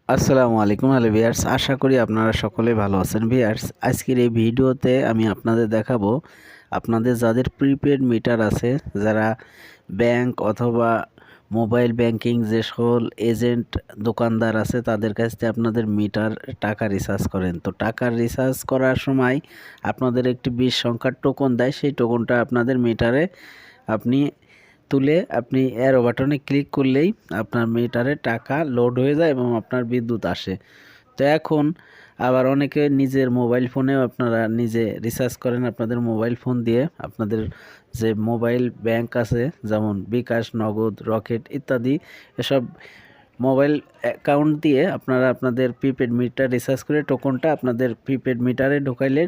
আসসালামু আলাইকুম hello viewers, আশা করি আপনারা সকলে ভালো আছেন। ভিউয়ার্স, আজকের এই ভিডিওতে আমি আপনাদের দেখাবো আপনাদের যাদের প্রিপেড মিটার আছে, যারা ব্যাংক অথবা মোবাইল ব্যাংকিং যে সকল এজেন্ট দোকানদার আছে তাদের কাছ থেকে আপনাদের মিটার টাকা রিচার্জ করেন। তো টাকা রিচার্জ করার সময় আপনাদের একটি 20 সংখ্যার টোকন দেয়, সেই টোকনটা আপনাদের মিটারে আপনি তুলে আপনি অ্যারো বাটনে ক্লিক করলেই আপনার মিটারে টাকা লোড হয়ে যায় এবং আপনার বিদ্যুৎ আসে। তো এখন আবার অনেকে নিজের মোবাইল ফোনেও আপনারা নিজে রিচার্জ করেন। আপনাদের মোবাইল ফোন দিয়ে আপনাদের যে মোবাইল ব্যাংক আছে, যেমন বিকাশ, নগদ, রকেট ইত্যাদি, এসব মোবাইল অ্যাকাউন্ট দিয়ে আপনারা আপনাদের প্রিপেড মিটার রিচার্জ করে টোকনটা আপনাদের প্রিপেড মিটারে ঢোকাইলে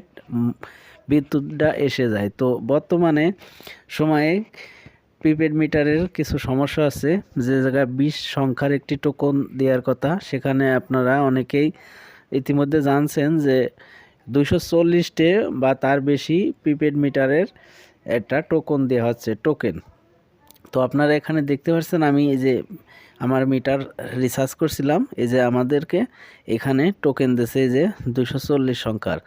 বিদ্যুৎটা এসে যায়। তো বর্তমানে সময়ে প্রিপেড মিটারের কিছু সমস্যা আছে। যে জায়গায় 20 সংখ্যার একটি টোকন দেওয়ার কথা, সেখানে আপনারা অনেকেই ইতিমধ্যে জানছেন যে 240টে বা তার বেশি প্রিপেড মিটারের একটা টোকন দেওয়া হচ্ছে, টোকেন। তো আপনারা এখানে দেখতে পাচ্ছেন আমি এই যে আমার মিটার রিচার্জ করছিলাম, এই যে আমাদেরকে এখানে টোকেন দিয়েছে এই যে 240 সংখ্যার।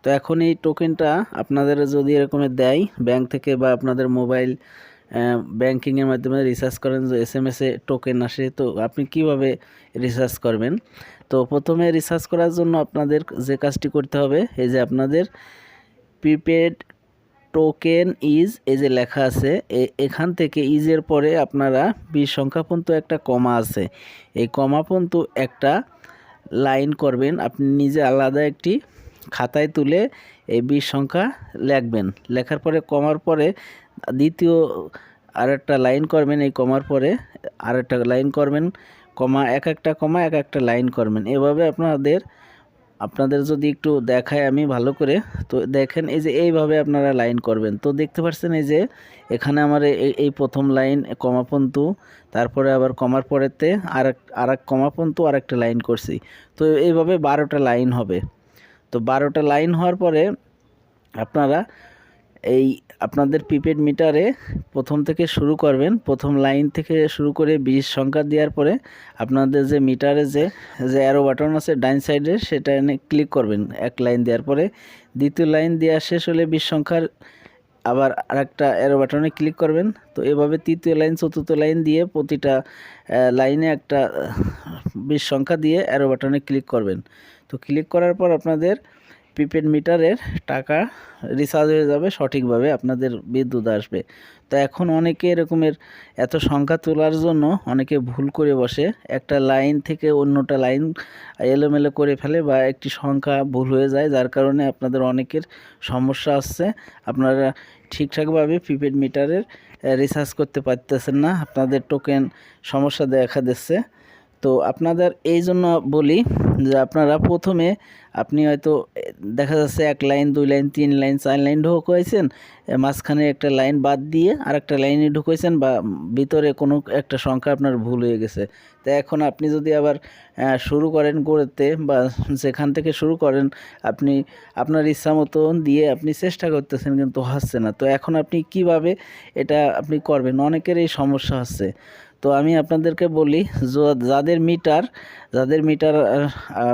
তো এখন এই টোকেনটা আপনাদের যদি এরকমের দেয় ব্যাংক থেকে বা আপনাদের মোবাইল ব্যাংকিংয়ের মাধ্যমে রিচার্জ করেন, যে SMS-এ টোকেন আসে, তো আপনি কিভাবে রিচার্জ করবেন? তো প্রথমে রিচার্জ করার জন্য আপনাদের যে কাজটি করতে হবে, এই যে আপনাদের প্রিপেড টোকেন ইজ এই যে লেখা আছে, এখান থেকে ইজের পরে আপনারা 20 সংখ্যা পর্যন্ত একটা কমা আছে, এই কমা পর্যন্ত একটা লাইন করবেন। আপনি নিজে আলাদা একটি খাতায় তুলে এই 20 সংখ্যা লিখবেন। লেখার পরে কমার পরে দ্বিতীয় আরেকটা লাইন করবেন, এই কমার পরে আরেকটা লাইন করবেন, কমা এক একটা লাইন করবেন। এভাবে আপনাদের যদি একটু দেখায় আমি ভালো করে, তো দেখেন এই যে এইভাবে আপনারা লাইন করবেন। তো দেখতে পাচ্ছেন এই যে এখানে আমার এই প্রথম লাইন কমা পন্তু, তারপরে আবার কমার পরেতে আরেক কমা পন্তু আরেকটা লাইন করছি। তো এইভাবে 12টা লাইন হবে। তো 12টা লাইন হওয়ার পরে আপনারা এই আপনাদের প্রিপেড মিটারে প্রথম থেকে শুরু করবেন, প্রথম লাইন থেকে শুরু করে 20 সংখ্যা দেওয়ার পরে আপনাদের যে মিটারে যে অ্যারো বাটন আছে ডাইন সাইডে, সেটা এনে ক্লিক করবেন। এক লাইন দেওয়ার পরে দ্বিতীয় লাইন দেওয়া শেষ হলে 20 সংখ্যার আবার আরেকটা অ্যারো বাটনে ক্লিক করবেন। তো এভাবে তৃতীয় লাইন চতুর্থ লাইন দিয়ে প্রতিটা লাইনে একটা 20 সংখ্যা দিয়ে অ্যারো বাটনে ক্লিক করবেন। তো ক্লিক করার পর আপনাদের প্রিপেড মিটারের টাকা রিচার্জ হয়ে যাবে, সঠিকভাবে আপনাদের বিদ্যুৎ আসবে। তো এখন অনেকে এরকমের এত সংখ্যা তোলার জন্য অনেকে ভুল করে বসে, একটা লাইন থেকে অন্যটা লাইন এলোমেলো করে ফেলে বা একটি সংখ্যা ভুল হয়ে যায়, যার কারণে আপনাদের অনেকের সমস্যা আসছে। আপনারা ঠিকঠাকভাবে প্রিপেড মিটারের রিচার্জ করতে পারতেছেন না, আপনাদের টোকেন সমস্যা দেখা দিচ্ছে। তো আপনাদের এই জন্য বলি যে আপনারা প্রথমে আপনি হয়তো দেখা যাচ্ছে 1 লাইন 2 লাইন 3 লাইন 4 লাইন ঢুকাইছেন, মাঝখানে একটা লাইন বাদ দিয়ে আরেকটা লাইনে ঢুকাইছেন, বা ভিতরে কোনো একটা সংখ্যা আপনার ভুল হয়ে গেছে। তো এখন আপনি যদি আবার শুরু করেন করতে, বা যেখান থেকে শুরু করেন আপনি আপনার ইচ্ছা মতো দিয়ে আপনি চেষ্টা করতেছেন কিন্তু হচ্ছে না। তো এখন আপনি কিভাবে এটা আপনি করবেন? অনেকের এই সমস্যা হচ্ছে। তো আমি আপনাদেরকে বলি, যাদের মিটার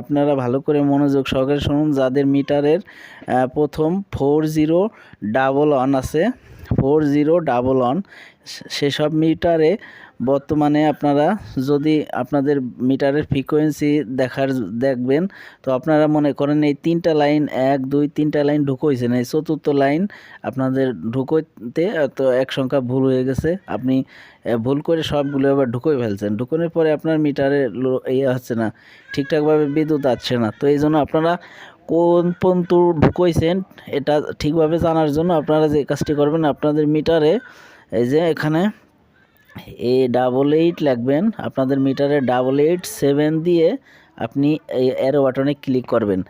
আপনারা ভালো করে মনোযোগ সহকারে শুনুন। যাদের মিটারের প্রথম 4011 আছে, 4011 সেসব মিটারে বর্তমানে আপনারা যদি আপনাদের মিটারের ফ্রিকোয়েন্সি দেখবেন, তো আপনারা মনে করেন এই 3টা লাইন 1 2 3টা লাইন ঢুকোইছেন, এই চতুর্থ লাইন আপনাদের ঢুকোতে তো এক সংখ্যা ভুল হয়ে গেছে, আপনি ভুল করে সবগুলো আবার ঢুকোই ফেলছেন। ঢুকানোর পরে আপনার মিটারে হচ্ছে না, ঠিকঠাকভাবে বিদ্যুৎ আসছে না। তো এই জন্য আপনারা কোন পর্যন্ত ঢুকোইছেন এটা ঠিকভাবে জানার জন্য আপনারা যে কাজটি করবেন, আপনাদের মিটারে এই যে এখানে 88 লিখবেন, আপনাদের মিটারে 887 দিয়ে আপনি এই অ্যারো বাটনে ক্লিক করবেন।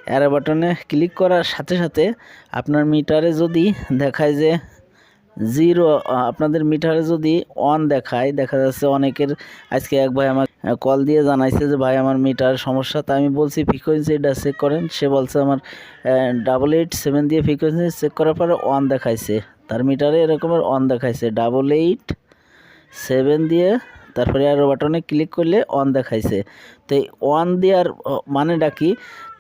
অ্যারো বাটনে ক্লিক করার সাথে সাথে আপনার মিটারে যদি দেখায় যে 0, আপনাদের মিটারে যদি অন দেখায়, দেখা যাচ্ছে অনেকের আজকে এক ভাই আমার কল দিয়ে জানাইছে যে ভাই আমার মিটার সমস্যা। তা আমি বলছি ফ্রিকোয়েন্সিটা চেক করেন, সে বলছে আমার 887 দিয়ে ফ্রিকোয়েন্সি চেক করার পরে অন দেখাইছে, তার মিটারে এরকমের অন দেখাইছে 887 দিয়ে তারপরে অ্যারো বাটনে ক্লিক করলে অন দেখাইছে। তো এই অন দেওয়ার মানেটা কি,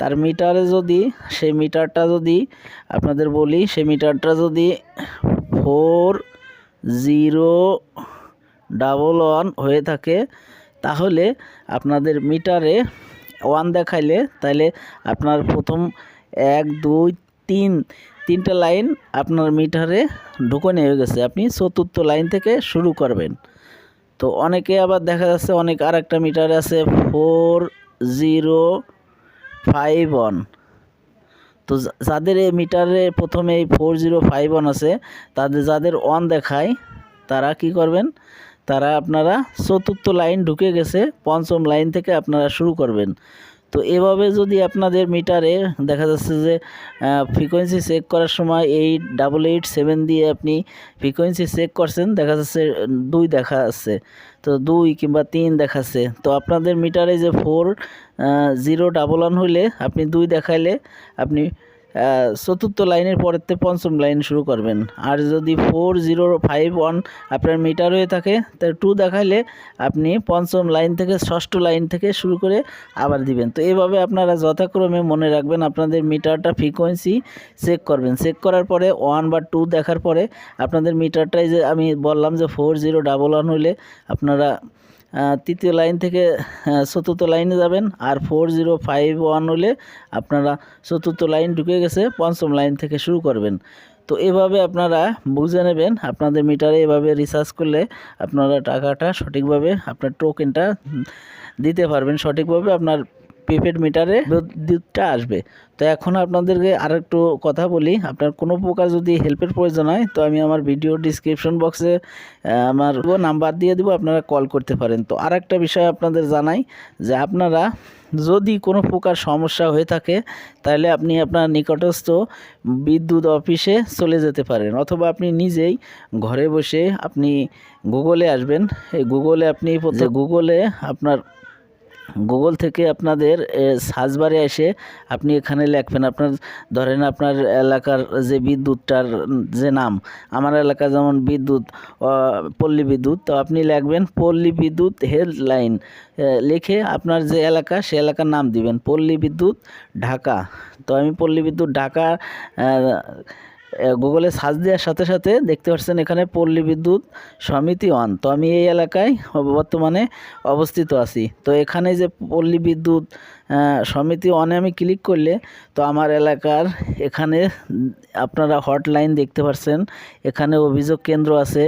তার মিটারে যদি সেই মিটারটা যদি আপনাদের বলি, সেই মিটারটা যদি 4011 হয়ে থাকে তাহলে আপনাদের মিটারে ওয়ান দেখাইলে তাহলে আপনার প্রথম 1 2 3 তিনটা লাইন আপনার মিটারে ঢুকানো হয়ে গেছে, আপনি চতুর্থ লাইন থেকে শুরু করবেন। তো অনেকে আবার দেখা যাচ্ছে অনেক আরেকটা মিটারে আছে 4051। তো যাদের এই মিটারে প্রথমে এই 4051 আছে, যাদের অন দেখায় তারা কি করবেন, তারা আপনারা চতুর্থ লাইন ঢুকে গেছে, পঞ্চম লাইন থেকে আপনারা শুরু করবেন। তো এভাবে যদি আপনাদের মিটারে দেখা যাচ্ছে যে ফ্রিকোয়েন্সি চেক করার সময় 8887 দিয়ে আপনি ফ্রিকোয়েন্সি চেক করছেন, দেখা যাচ্ছে 2 দেখা যাচ্ছে, তো 2 কিংবা 3 দেখাচ্ছে। তো আপনাদের মিটারে যে 4011 হইলে আপনি 2 দেখাইলে আপনি চতুর্থ লাইনের পরের থেকে পঞ্চম লাইন শুরু করবেন। আর যদি 4051 আপনার মিটার হয়ে থাকে তাহলে 2 দেখাইলে আপনি পঞ্চম লাইন থেকে ষষ্ঠ লাইন থেকে শুরু করে আবার দিবেন। তো এইভাবে আপনারা যথাক্রমে মনে রাখবেন, আপনাদের মিটারটা ফ্রিকোয়েন্সি চেক করবেন। চেক করার পরে 1 বা 2 দেখার পরে আপনাদের মিটারটাই যে আমি বললাম যে 4011 হলে আপনারা তৃতীয় লাইন থেকে চতুর্থ লাইনে যাবেন। আর 4051 হলে আপনারা চতুর্থ লাইন ঢুকে গেছে, পঞ্চম লাইন থেকে শুরু করবেন। তো এভাবে আপনারা বুঝে নেবেন, আপনাদের মিটারে এভাবে রিচার্জ করলে আপনারা টাকাটা সঠিকভাবে আপনার টোকেনটা দিতে পারবেন, সঠিকভাবে আপনার প্রিপেড মিটারে বিদ্যুৎটা আসবে। তো এখন আপনাদেরকে আরেকটু কথা বলি, আপনার কোনো প্রকার যদি হেল্পের প্রয়োজন হয় তো আমি আমার ভিডিও ডিসক্রিপশন বক্সে আমার নাম্বার দিয়ে দেবো, আপনারা কল করতে পারেন। তো আরেকটা বিষয় আপনাদের জানাই যে আপনারা যদি কোনো প্রকার সমস্যা হয়ে থাকে তাহলে আপনি আপনার নিকটস্থ বিদ্যুৎ অফিসে চলে যেতে পারেন, অথবা আপনি নিজেই ঘরে বসে আপনি গুগলে আসবেন। এই গুগলে আপনি গুগলে আপনার গুগল থেকে আপনাদের সার্চ বারে এসে আপনি এখানে লিখবেন, আপনার ধরেন আপনার এলাকার যে বিদ্যুৎটার যে নাম, আমার এলাকা যেমন বিদ্যুৎ পল্লী বিদ্যুৎ, তো আপনি লিখবেন পল্লী বিদ্যুৎ হেল্পলাইন, লিখে আপনার যে এলাকা সে এলাকার নাম দিবেন, পল্লী বিদ্যুৎ ঢাকা। তো আমি পল্লী বিদ্যুৎ ঢাকা গুগলে সার্চ দেওয়ার সাথে সাথে দেখতে পাচ্ছেন এখানে পল্লী বিদ্যুৎ সমিতি 1। তো আমি এই এলাকায় বর্তমানে অবস্থিত আছি। তো এখানে যে পল্লী বিদ্যুৎ সমিতি 1-এ আমি ক্লিক করলে তো আমার এলাকার এখানে আপনারা হটলাইন দেখতে পাচ্ছেন, এখানে অভিযোগ কেন্দ্র আছে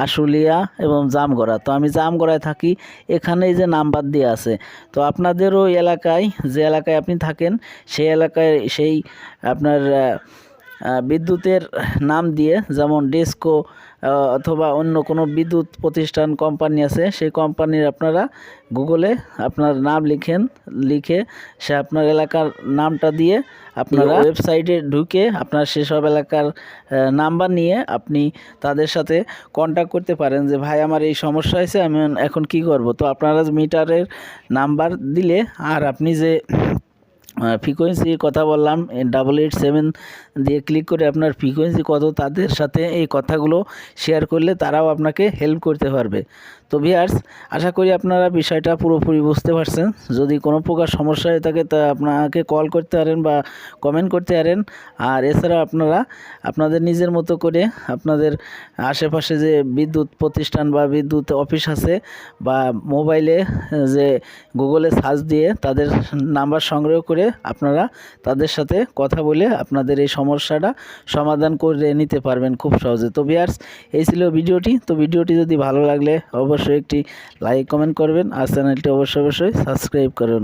আশুলিয়া এবং জামগড়া। তো আমি জামগড়ায় থাকি, এখানে যে নাম্বার দেওয়া আছে। তো আপনাদেরও এলাকায় যে এলাকায় আপনি থাকেন সেই এলাকায় সেই আপনার বিদ্যুতের নাম দিয়ে, যেমন ডেস্কো অথবা অন্য কোনো বিদ্যুৎ প্রতিষ্ঠান কোম্পানি আছে, সেই কোম্পানির আপনারা গুগলে আপনার নাম লিখে সে আপনার এলাকার নামটা দিয়ে আপনারা ওয়েবসাইটে ঢুকে আপনার সেসব এলাকার নাম্বার নিয়ে আপনি তাদের সাথে কন্ট্যাক্ট করতে পারেন যে ভাই আমার এই সমস্যা হয়েছে, আমি এখন কি করব। তো আপনারা মিটারের নাম্বার দিলে আর আপনি যে ফ্রিকোয়েন্সির কথা বললাম 8887 দিয়ে ক্লিক করে আপনার ফ্রিকোয়েন্সি কত তাদের সাথে এই কথাগুলো শেয়ার করলে তারাও আপনাকে হেল্প করতে পারবে। তো ভিউয়ার্স, আশা করি আপনারা বিষয়টা পুরোপুরি বুঝতে পারছেন। যদি কোনো প্রকার সমস্যা হয়ে থাকে তা আপনাকে কল করতে পারেন বা কমেন্ট করতে পারেন। আর এছাড়া আপনারা আপনাদের নিজের মতো করে আপনাদের আশেপাশে যে বিদ্যুৎ প্রতিষ্ঠান বা বিদ্যুৎ অফিস আছে বা মোবাইলে যে গুগলে সার্চ দিয়ে তাদের নাম্বার সংগ্রহ করে আপনারা তাদের সাথে কথা বলে আপনাদের এই সমস্যাটা সমাধান করে নিতে পারবেন খুব সহজে। তো ভিউয়ার্স, এই ছিল ভিডিওটি। তো ভিডিওটি যদি ভালো লাগলে অবশ্যই একটি লাইক কমেন্ট করবেন আর চ্যানেলটি অবশ্যই সাবস্ক্রাইব করুন।